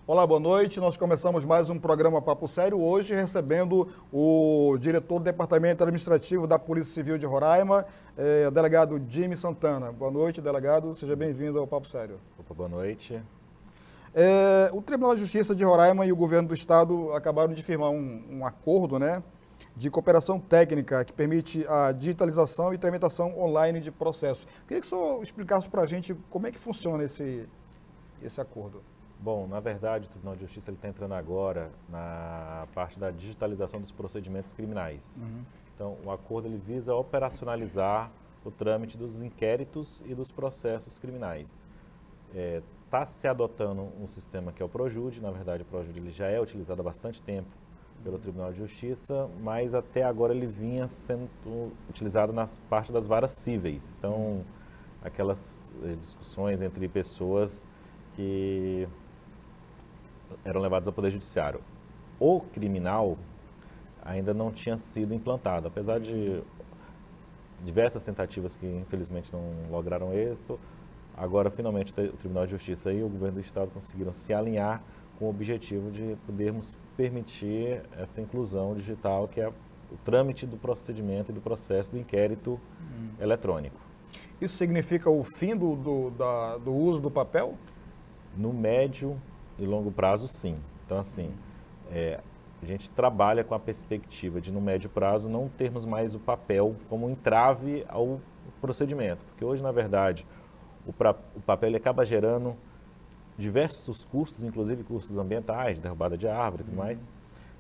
Olá, boa noite. Nós começamos mais um programa Papo Sério, hoje recebendo o diretor do Departamento Administrativo da Polícia Civil de Roraima, o delegado Jimmy Santana. Boa noite, delegado. Seja bem-vindo ao Papo Sério. Opa, boa noite. O Tribunal de Justiça de Roraima e o Governo do Estado acabaram de firmar um acordo, né, de cooperação técnica que permite a digitalização e tramitação online de processos. Queria que o senhor explicasse para a gente como é que funciona esse acordo. Bom, na verdade, o Tribunal de Justiça está entrando agora na parte da digitalização dos procedimentos criminais. Então, o acordo ele visa operacionalizar o trâmite dos inquéritos e dos processos criminais. Está se adotando um sistema que é o ProJude. Na verdade, o ProJude ele já é utilizado há bastante tempo pelo Tribunal de Justiça, mas até agora ele vinha sendo utilizado na parte das varas cíveis. Então, aquelas discussões entre pessoas que eram levados ao Poder Judiciário. O criminal ainda não tinha sido implantado, apesar de diversas tentativas que infelizmente não lograram êxito. Agora, finalmente, o Tribunal de Justiça e o Governo do Estado conseguiram se alinhar com o objetivo de podermos permitir essa inclusão digital, que é o trâmite do procedimento e do processo do inquérito eletrônico. Isso significa o fim do uso do papel? No médio e longo prazo, sim. Então, assim, a gente trabalha com a perspectiva de, no médio prazo, não termos mais o papel como entrave ao procedimento. Porque hoje, na verdade, o papel ele acaba gerando diversos custos, inclusive custos ambientais, derrubada de árvore e tudo mais,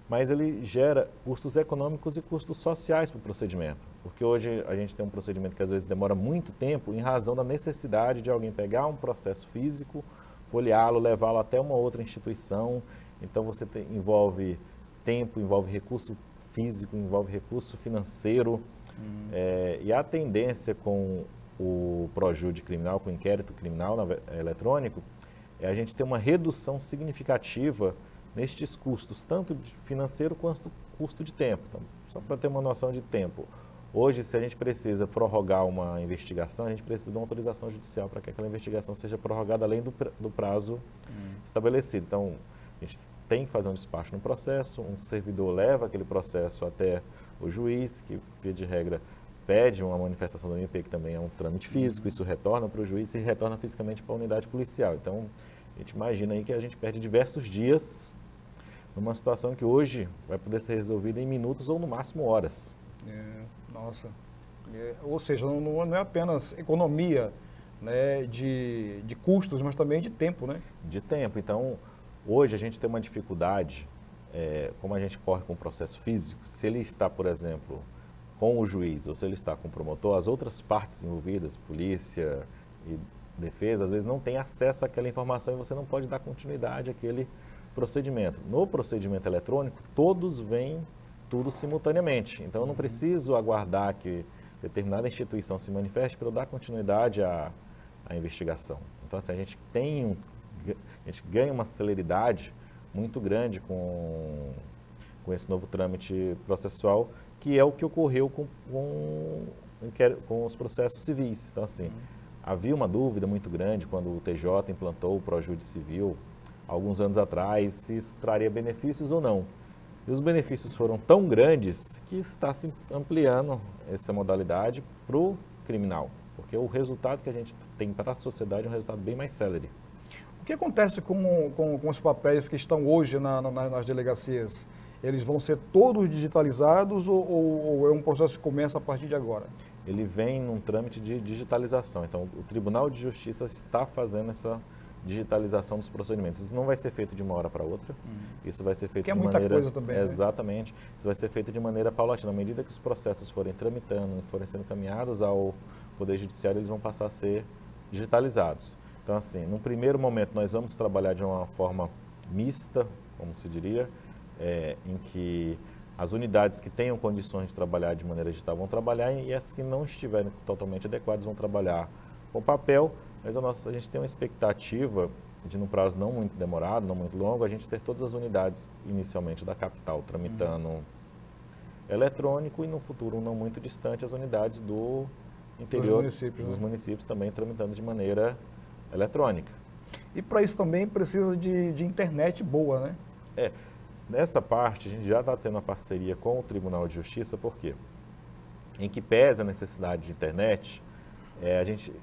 mas ele gera custos econômicos e custos sociais para o procedimento. Porque hoje a gente tem um procedimento que às vezes demora muito tempo em razão da necessidade de alguém pegar um processo físico, folheá-lo, levá-lo até uma outra instituição. Então você envolve tempo, envolve recurso físico, envolve recurso financeiro. E a tendência com o ProJude criminal, com o inquérito criminal eletrônico, é a gente ter uma redução significativa nestes custos, tanto de financeiro quanto custo de tempo. Então, só para ter uma noção de tempo. Hoje, se a gente precisa prorrogar uma investigação, a gente precisa de uma autorização judicial para que aquela investigação seja prorrogada além do prazo estabelecido. Então, a gente tem que fazer um despacho no processo, um servidor leva aquele processo até o juiz, que, via de regra, pede uma manifestação do MP, que também é um trâmite físico, isso retorna para o juiz e retorna fisicamente para a unidade policial. Então, a gente imagina aí que a gente perde diversos dias numa situação que hoje vai poder ser resolvida em minutos ou no máximo horas. Nossa, ou seja, não é apenas economia, né, de custos, mas também de tempo, né? De tempo. Então, hoje a gente tem uma dificuldade, como a gente corre com o processo físico, se ele está, por exemplo, com o juiz ou se ele está com o promotor, as outras partes envolvidas, polícia e defesa, às vezes não tem acesso àquela informação e você não pode dar continuidade àquele procedimento. No procedimento eletrônico, todos veem tudo simultaneamente. Então, eu não preciso aguardar que determinada instituição se manifeste para eu dar continuidade à investigação. Então, assim, a gente ganha uma celeridade muito grande com esse novo trâmite processual, que é o que ocorreu com os processos civis. Então, assim, havia uma dúvida muito grande quando o TJ implantou o ProJude Civil, alguns anos atrás, se isso traria benefícios ou não. E os benefícios foram tão grandes que está se ampliando essa modalidade para o criminal, porque o resultado que a gente tem para a sociedade é um resultado bem mais célere. O que acontece com os papéis que estão hoje nas delegacias? Eles vão ser todos digitalizados ou é um processo que começa a partir de agora? Ele vem num trâmite de digitalização. Então, o Tribunal de Justiça está fazendo essa digitalização dos procedimentos. Isso não vai ser feito de uma hora para outra. Isso vai ser feito de maneira... Que é muita coisa também, né? Exatamente. Isso vai ser feito de maneira paulatina. À medida que os processos forem tramitando, forem sendo encaminhados ao Poder Judiciário, eles vão passar a ser digitalizados. Então, assim, num primeiro momento, nós vamos trabalhar de uma forma mista, como se diria, em que As unidades que tenham condições de trabalhar de maneira digital vão trabalhar e as que não estiverem totalmente adequadas vão trabalhar com papel, mas a gente tem uma expectativa de, num prazo não muito demorado, não muito longo, a gente ter todas as unidades inicialmente da capital tramitando eletrônico e no futuro não muito distante as unidades do interior dos municípios também tramitando de maneira eletrônica. E para isso também precisa de internet boa, né? Nessa parte a gente já está tendo uma parceria com o Tribunal de Justiça, por quê? Em que pese a necessidade de internet,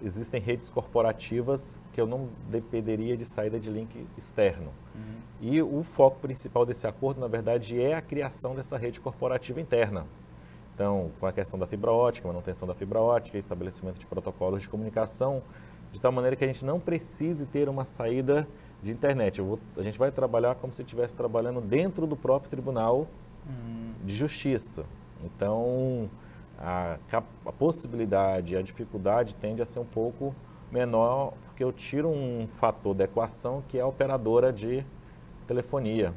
existem redes corporativas que eu não dependeria de saída de link externo. E o foco principal desse acordo, na verdade, é a criação dessa rede corporativa interna. Então, com a questão da fibra ótica, manutenção da fibra ótica, estabelecimento de protocolos de comunicação, de tal maneira que a gente não precise ter uma saída de internet. A gente vai trabalhar como se estivesse trabalhando dentro do próprio Tribunal de Justiça. Então, a possibilidade, a dificuldade tende a ser um pouco menor, porque eu tiro um fator da equação que é a operadora de telefonia,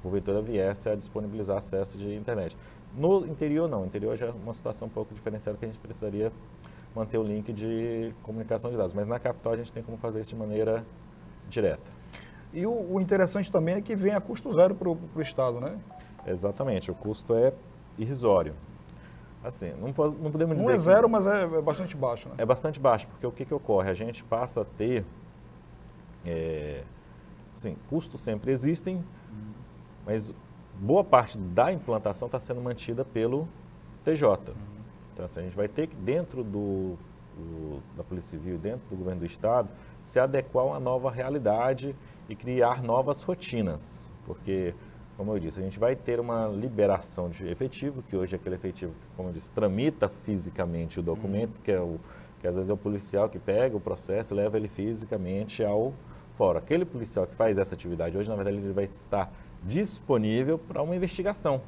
porventura viesse a disponibilizar acesso de internet. No interior não, no interior já é uma situação um pouco diferenciada que a gente precisaria manter o link de comunicação de dados, mas na capital a gente tem como fazer isso de maneira direta. E o interessante também é que vem a custo zero para o Estado, né? Exatamente, o custo é irrisório. Assim, não podemos dizer não é zero, mas é bastante baixo, né? É bastante baixo, porque o que ocorre? A gente passa a ter, custos sempre existem, mas boa parte da implantação está sendo mantida pelo TJ. Então, assim, a gente vai ter que, dentro da Polícia Civil, dentro do governo do Estado, se adequar a uma nova realidade e criar novas rotinas, porque, como eu disse, a gente vai ter uma liberação de efetivo, que hoje é aquele efetivo que, como eu disse, tramita fisicamente o documento, que às vezes é o policial que pega o processo e leva ele fisicamente ao fórum. Aquele policial que faz essa atividade hoje, na verdade, ele vai estar disponível para uma investigação.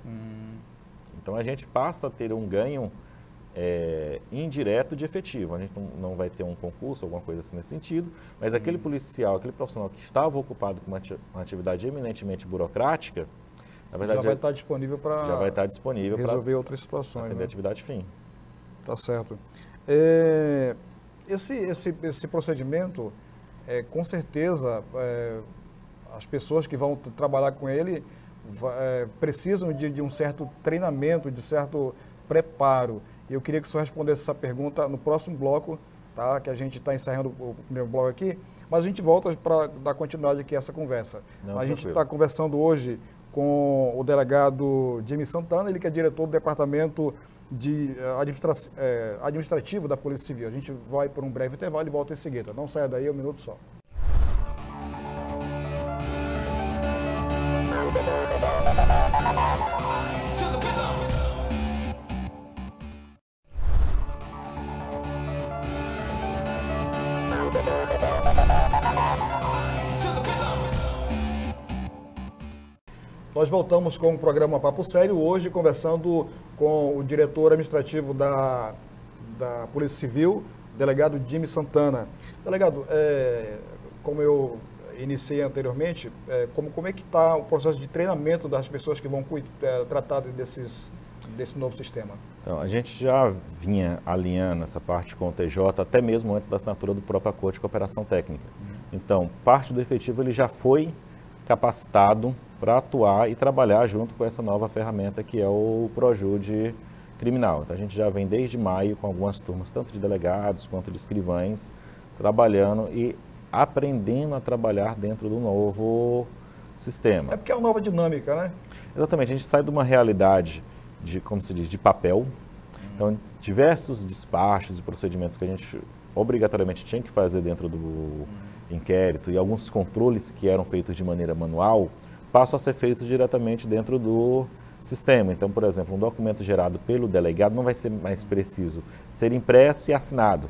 Então, a gente passa a ter um ganho indireto de efetivo. A gente não vai ter um concurso, alguma coisa assim nesse sentido, mas aquele policial, aquele profissional que estava ocupado com uma atividade eminentemente burocrática, na verdade, já vai estar disponível para resolver outras situações, atender atividade fim. Tá certo. Esse procedimento, com certeza, as pessoas que vão trabalhar com ele precisam de um certo treinamento, de certo preparo. E eu queria que o senhor respondesse essa pergunta no próximo bloco, tá? Que a gente está encerrando o primeiro bloco aqui, mas a gente volta para dar continuidade aqui a essa conversa. A gente está conversando hoje com o delegado Jimmy Santana, ele que é diretor do Departamento Administrativo da Polícia Civil. A gente vai por um breve intervalo e volta em seguida. Não saia daí, um minuto só. Nós voltamos com o programa Papo Sério, hoje conversando com o diretor administrativo da Polícia Civil, delegado Jimmy Santana. Delegado, como eu iniciei anteriormente, como é que está o processo de treinamento das pessoas que vão tratar desse novo sistema? Então, a gente já vinha alinhando essa parte com o TJ, até mesmo antes da assinatura do próprio acordo de cooperação técnica. Então, parte do efetivo ele já foi capacitado para atuar e trabalhar junto com essa nova ferramenta que é o Projude Criminal. Então, a gente já vem desde maio com algumas turmas, tanto de delegados quanto de escrivães, trabalhando e aprendendo a trabalhar dentro do novo sistema. É porque é uma nova dinâmica, né? Exatamente, a gente sai de uma realidade como se diz, de papel. Então, diversos despachos e procedimentos que a gente obrigatoriamente tinha que fazer dentro do inquérito e alguns controles que eram feitos de maneira manual passam a ser feitos diretamente dentro do sistema. Então, por exemplo, um documento gerado pelo delegado não vai ser mais preciso ser impresso e assinado.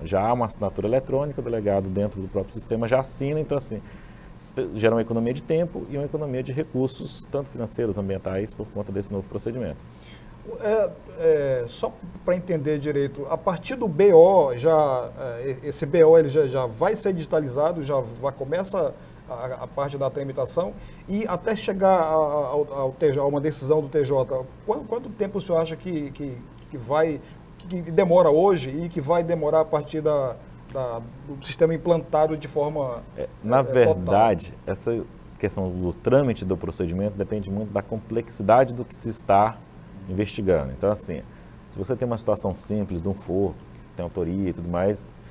Já há uma assinatura eletrônica, o delegado dentro do próprio sistema já assina, então assim, isso gera uma economia de tempo e uma economia de recursos, tanto financeiros, ambientais, por conta desse novo procedimento. Só para entender direito, a partir do BO, esse BO ele já vai ser digitalizado, começa a parte da tramitação e até chegar ao TJ, a uma decisão do TJ, quanto tempo o senhor acha que demora hoje e que vai demorar a partir do sistema implantado de forma Na verdade, total? Essa questão do trâmite do procedimento depende muito da complexidade do que se está investigando. Então, assim, se você tem uma situação simples de um furto, que tem autoria e tudo mais,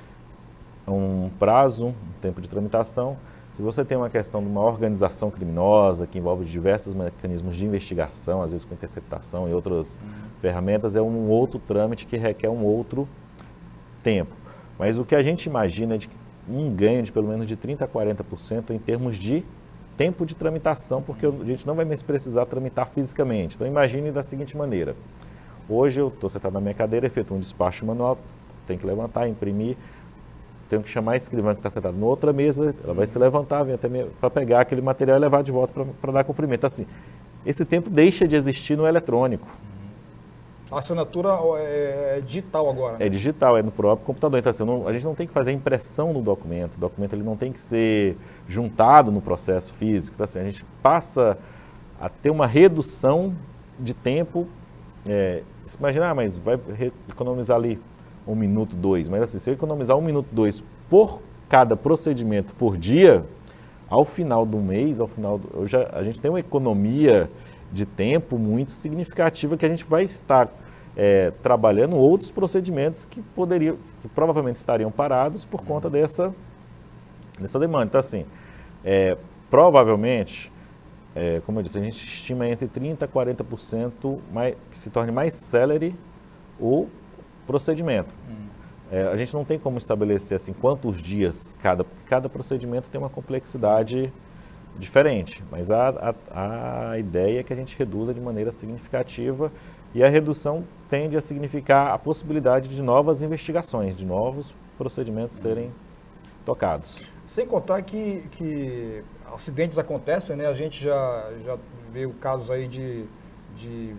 um prazo, um tempo de tramitação. Se você tem uma questão de uma organização criminosa que envolve diversos mecanismos de investigação, às vezes com interceptação e outras ferramentas, é um outro trâmite que requer um outro tempo. Mas o que a gente imagina é de um ganho de pelo menos de 30% a 40% em termos de tempo de tramitação, porque a gente não vai mais precisar tramitar fisicamente. Então imagine da seguinte maneira: hoje eu estou sentado na minha cadeira, efetuo um despacho manual, tenho que levantar, imprimir, tenho que chamar a escrivã que está sentada na outra mesa, ela vai se levantar, vem até para pegar aquele material e levar de volta para dar cumprimento. Assim, esse tempo deixa de existir no eletrônico. A assinatura é digital agora, né? É digital, é no próprio computador. Então, assim, a gente não tem que fazer a impressão no documento. O documento ele não tem que ser juntado no processo físico. Então, assim, a gente passa a ter uma redução de tempo. Se imaginar, mas vai economizar ali 1 minuto, 2. Mas assim, se eu economizar 1 minuto, 2 por cada procedimento por dia, ao final do mês, a gente tem uma economia de tempo muito significativa que a gente vai estar trabalhando outros procedimentos que provavelmente estariam parados por conta dessa demanda. Então, assim, provavelmente, como eu disse, a gente estima entre 30% a 40% que se torne mais célere o procedimento. A gente não tem como estabelecer assim quantos dias cada procedimento tem uma complexidade diferente, mas a ideia é que a gente reduza de maneira significativa e a redução tende a significar a possibilidade de novas investigações, de novos procedimentos serem tocados. Sem contar que acidentes acontecem, né? A gente já viu casos aí de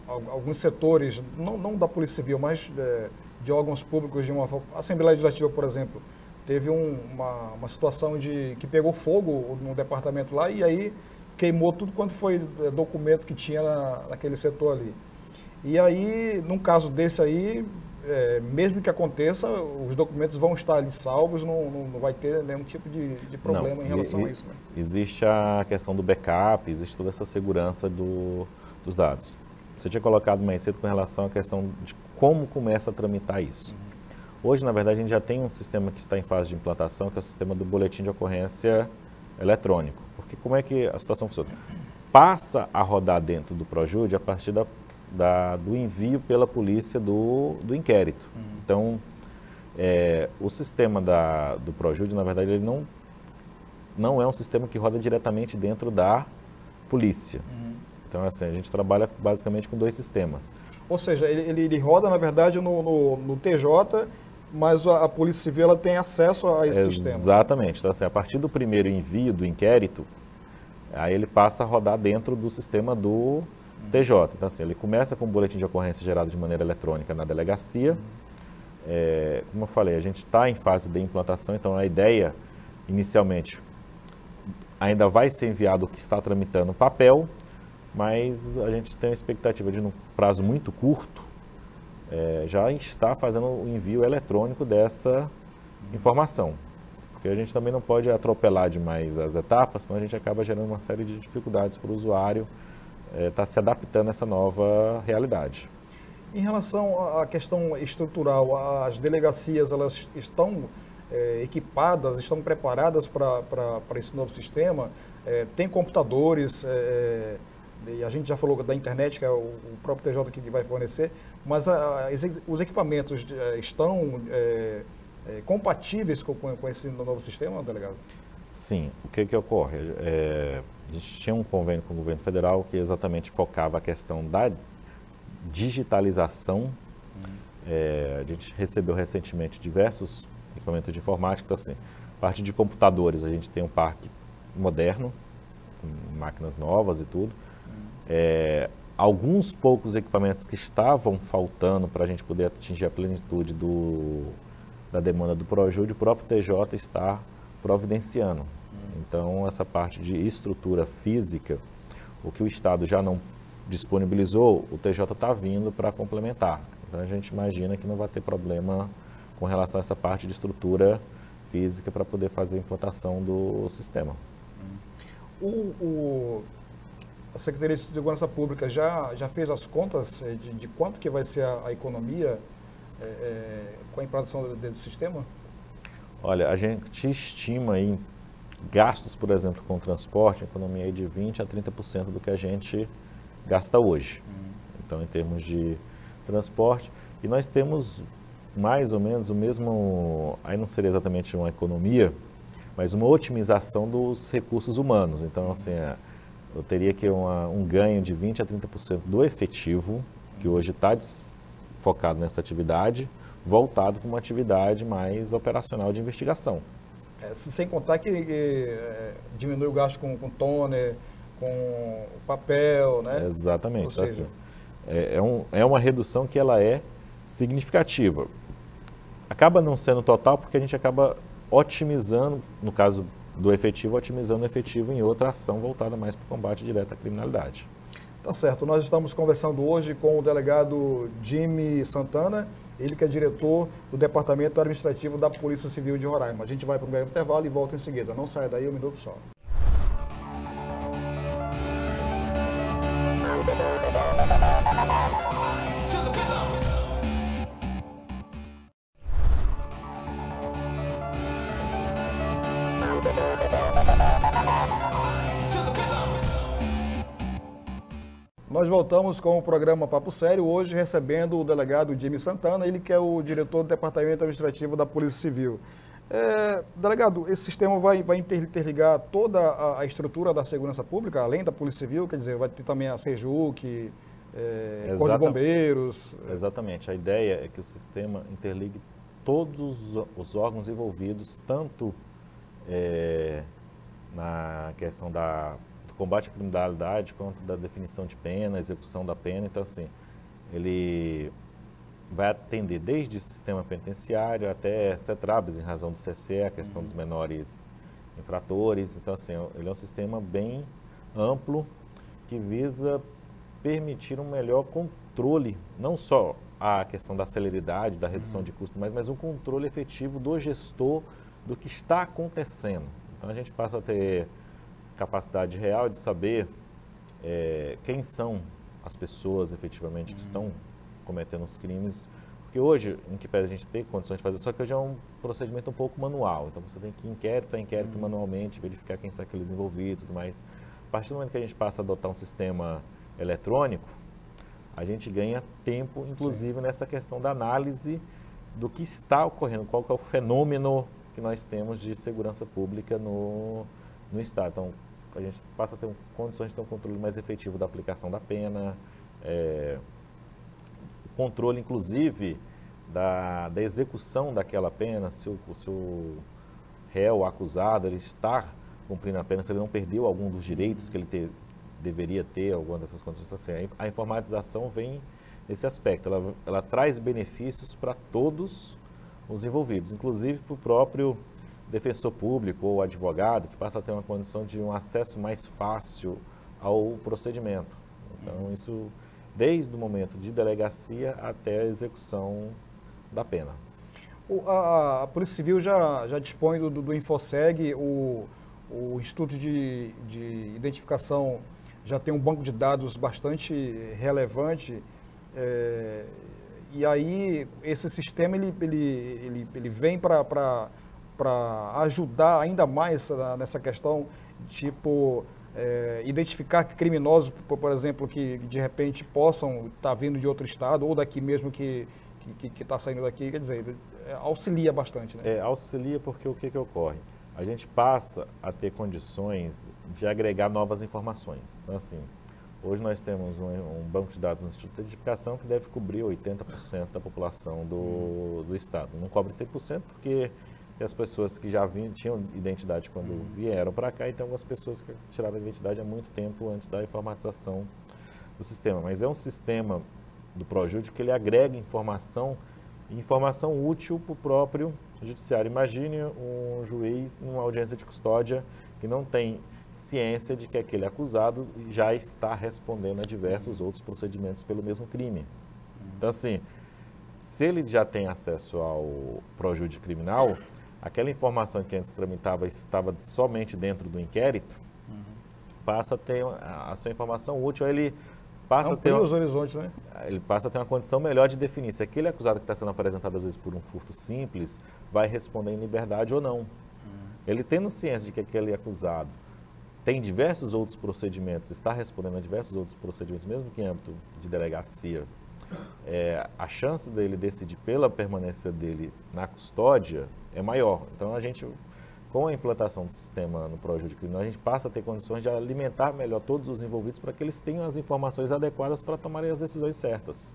alguns setores, não da Polícia Civil, mas de órgãos públicos, de uma Assembleia Legislativa, por exemplo. Teve uma situação que pegou fogo no departamento lá e aí queimou tudo quanto foi documento que tinha naquele setor ali. E aí, num caso desse aí, mesmo que aconteça, os documentos vão estar ali salvos, não vai ter nenhum tipo de problema em relação a isso, né? Existe a questão do backup, existe toda essa segurança dos dados. Você tinha colocado mais cedo com relação à questão de como começa a tramitar isso. Hoje, na verdade, a gente já tem um sistema que está em fase de implantação, que é o sistema do boletim de ocorrência eletrônico. Porque como é que a situação funciona? Passa a rodar dentro do Projude a partir do envio pela polícia do inquérito. Então, o sistema do Projude, na verdade, ele não é um sistema que roda diretamente dentro da polícia. Então, assim, a gente trabalha basicamente com 2 sistemas. Ou seja, ele roda, na verdade, no TJ, mas a Polícia Civil ela tem acesso a esse sistema. Exatamente. Então, assim, a partir do primeiro envio do inquérito, aí ele passa a rodar dentro do sistema do TJ. Então, assim, ele começa com o boletim de ocorrência gerado de maneira eletrônica na delegacia. Como eu falei, a gente está em fase de implantação, então a ideia, inicialmente, ainda vai ser enviado o que está tramitando papel, mas a gente tem a expectativa de, num prazo muito curto, já está fazendo o envio eletrônico dessa informação. Porque a gente também não pode atropelar demais as etapas, senão a gente acaba gerando uma série de dificuldades para o usuário estar se adaptando a essa nova realidade. Em relação à questão estrutural, as delegacias elas estão equipadas, estão preparadas para esse novo sistema? Tem computadores, e a gente já falou da internet, que é o próprio TJ que vai fornecer, mas os equipamentos estão compatíveis com esse novo sistema, delegado? Sim. O que ocorre? A gente tinha um convênio com o governo federal que exatamente focava a questão da digitalização. A gente recebeu recentemente diversos equipamentos de informática. Então, assim, parte de computadores, a gente tem um parque moderno, com máquinas novas e tudo. Alguns poucos equipamentos que estavam faltando para a gente poder atingir a plenitude da demanda do Projude, o próprio TJ está providenciando. Então, essa parte de estrutura física, o que o Estado já não disponibilizou, o TJ está vindo para complementar. Então, a gente imagina que não vai ter problema com relação a essa parte de estrutura física para poder fazer a implantação do sistema. A Secretaria de Segurança Pública já fez as contas de quanto que vai ser a economia com a implantação desse sistema? Olha, a gente estima aí gastos, por exemplo, com transporte, economia aí de 20% a 30% do que a gente gasta hoje. Então, em termos de transporte, e nós temos mais ou menos o mesmo, aí não seria exatamente uma economia, mas uma otimização dos recursos humanos. Então, assim, eu teria que um ganho de 20% a 30% do efetivo, que hoje está focado nessa atividade, voltado para uma atividade mais operacional de investigação. Sem contar que diminui o gasto com toner, com papel, né? Exatamente. Ou seja, assim, é uma redução que ela é significativa. Acaba não sendo total porque a gente acaba otimizando, no caso do efetivo, otimizando o efetivo em outra ação voltada mais para o combate direto à criminalidade. Tá certo. Nós estamos conversando hoje com o delegado Jimmy Santana, ele que é diretor do Departamento Administrativo da Polícia Civil de Roraima. A gente vai para um breve intervalo e volta em seguida. Não saia daí, um minuto só. Nós voltamos com o programa Papo Sério, hoje recebendo o delegado Jimmy Santana, ele que é o diretor do Departamento Administrativo da Polícia Civil. Delegado, esse sistema vai interligar toda a estrutura da segurança pública, além da Polícia Civil, quer dizer, vai ter também a Sejuc, Corpo de Bombeiros. Exatamente, a ideia é que o sistema interligue todos os órgãos envolvidos, tanto na questão do combate à criminalidade, quanto da definição de pena, execução da pena. Então, assim, ele vai atender desde o sistema penitenciário até CETRABS, em razão do CC, a questão dos menores infratores. Então, assim, ele é um sistema bem amplo que visa permitir um melhor controle, não só a questão da celeridade, da redução de custo, mas um controle efetivo do gestor do que está acontecendo. Então, a gente passa a ter capacidade real de saber quem são as pessoas efetivamente que estão cometendo os crimes, porque hoje, em que pese a gente ter condições de fazer, só que hoje é um procedimento um pouco manual, então você tem que ir inquérito a inquérito manualmente, verificar quem são aqueles envolvidos e tudo mais. A partir do momento que a gente passa a adotar um sistema eletrônico, a gente ganha tempo, inclusive, nessa questão da análise do que está ocorrendo, qual que é o fenômeno que nós temos de segurança pública no Estado. Então, a gente passa a ter condições de ter um controle mais efetivo da aplicação da pena, o controle, inclusive, da execução daquela pena, se o réu, o acusado, ele está cumprindo a pena, se ele não perdeu algum dos direitos que ele deveria ter, alguma dessas condições. Assim, a informatização vem nesse aspecto, ela traz benefícios para todos os envolvidos, inclusive para o próprio defensor público ou advogado, que passa a ter uma condição de um acesso mais fácil ao procedimento. Então, isso desde o momento de delegacia até a execução da pena. A Polícia Civil já dispõe do InfoSeg, o Instituto de Identificação já tem um banco de dados bastante relevante, e aí esse sistema ele vem para ajudar ainda mais nessa questão, tipo, identificar criminosos, por exemplo, que de repente possam estar vindo de outro estado ou daqui mesmo que está saindo daqui, quer dizer, auxilia bastante, né? Auxilia porque o que ocorre? A gente passa a ter condições de agregar novas informações. Então, assim, hoje nós temos um banco de dados no Instituto de Identificação que deve cobrir 80% da população do Estado. Não cobre 100% porque as pessoas que já tinham identidade quando vieram para cá, e tem algumas pessoas que tiraram a identidade há muito tempo antes da informatização do sistema. Mas é um sistema do Projud que ele agrega informação útil para o próprio judiciário. Imagine um juiz numa audiência de custódia que não tem ciência de que aquele acusado já está respondendo a diversos outros procedimentos pelo mesmo crime. Então, assim, se ele já tem acesso ao projúdice criminal, aquela informação que antes tramitava estava somente dentro do inquérito, passa a ter a sua informação útil, ele passa a ter os horizontes, né? Ele passa a ter uma condição melhor de definir se aquele acusado que está sendo apresentado às vezes por um furto simples vai responder em liberdade ou não. Ele tendo ciência de que aquele acusado tem diversos outros procedimentos, está respondendo a diversos outros procedimentos, mesmo que em âmbito de delegacia, a chance dele decidir pela permanência dele na custódia é maior. Então, a gente, com a implantação do sistema no projúdice criminal, a gente passa a ter condições de alimentar melhor todos os envolvidos para que eles tenham as informações adequadas para tomarem as decisões certas.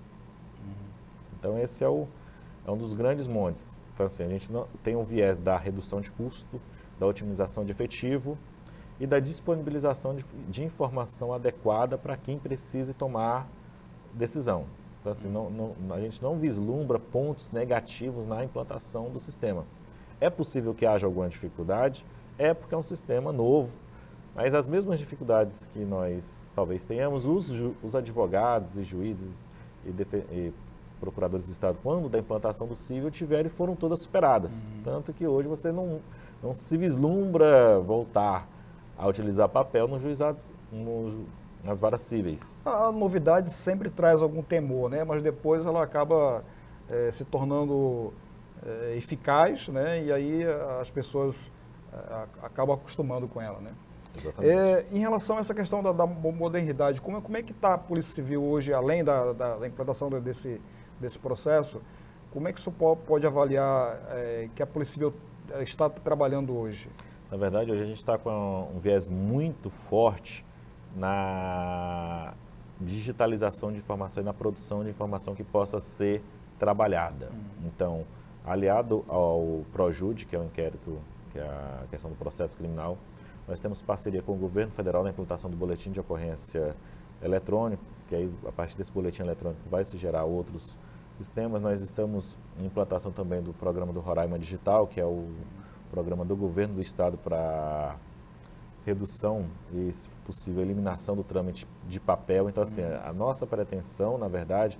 Então, esse é um dos grandes montes. Então, assim, a gente não tem um viés da redução de custo, da otimização de efetivo e da disponibilização de informação adequada para quem precise tomar decisão. Então, assim, a gente não vislumbra pontos negativos na implantação do sistema. É possível que haja alguma dificuldade, porque é um sistema novo, mas as mesmas dificuldades que nós talvez tenhamos, os advogados e juízes e procuradores do Estado, quando da implantação do cível, tiveram e foram todas superadas. Tanto que hoje você não se vislumbra voltar a utilizar papel nos juizados, nas varas cíveis. A novidade sempre traz algum temor, né? Mas depois ela acaba se tornando eficaz, né? E aí as pessoas acabam acostumando com ela, né? Exatamente. Em relação a essa questão da modernidade, como é que está a Polícia Civil hoje, além da implantação desse processo, como é que isso pode avaliar que a Polícia Civil está trabalhando hoje? Na verdade, hoje a gente está com um viés muito forte na digitalização de informação e na produção de informação que possa ser trabalhada. Então, aliado ao ProJude, que é o inquérito, que é a questão do processo criminal, nós temos parceria com o governo federal na implantação do boletim de ocorrência eletrônico, que aí, a partir desse boletim eletrônico vai se gerar outros sistemas. Nós estamos em implantação também do programa do Roraima Digital, que é o programa do governo do estado para redução e, se possível, eliminação do trâmite de papel. Então, assim, a nossa pretensão, na verdade,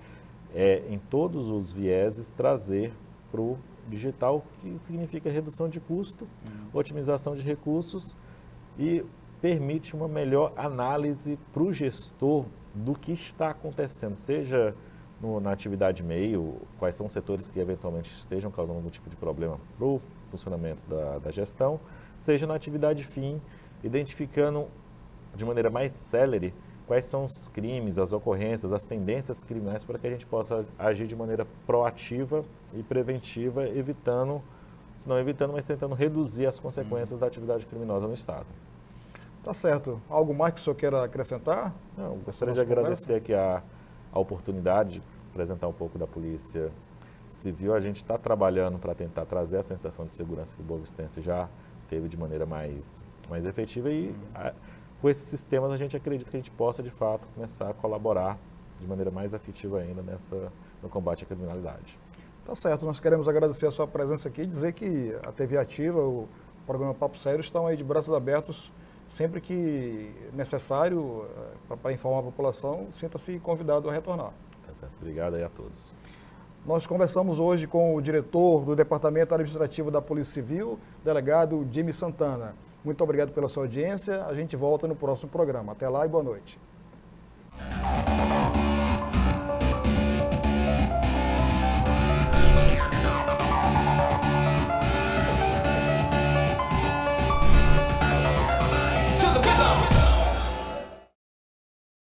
é, em todos os vieses, trazer para o digital, que significa redução de custo, otimização de recursos e permite uma melhor análise para o gestor do que está acontecendo, seja na atividade meio, quais são os setores que eventualmente estejam causando algum tipo de problema para o funcionamento da gestão, seja na atividade fim, identificando de maneira mais célere quais são os crimes, as ocorrências, as tendências criminais para que a gente possa agir de maneira proativa e preventiva, evitando, se não evitando, mas tentando reduzir as consequências da atividade criminosa no Estado. Tá certo. Algo mais que o senhor queira acrescentar? Não, gostaria de agradecer aqui a oportunidade de apresentar um pouco da Polícia Civil. A gente está trabalhando para tentar trazer a sensação de segurança que o Boa Vistense já teve de maneira mais efetiva e com esses sistemas a gente acredita que a gente possa de fato começar a colaborar de maneira mais efetiva ainda no combate à criminalidade. Tá certo, nós queremos agradecer a sua presença aqui e dizer que a TV Ativa, o programa Papo Sério, estão aí de braços abertos sempre que necessário para informar a população. Sinta-se convidado a retornar. Tá certo, obrigado aí a todos. Nós conversamos hoje com o diretor do Departamento Administrativo da Polícia Civil, delegado Jimmy Santana. Muito obrigado pela sua audiência. A gente volta no próximo programa. Até lá e boa noite.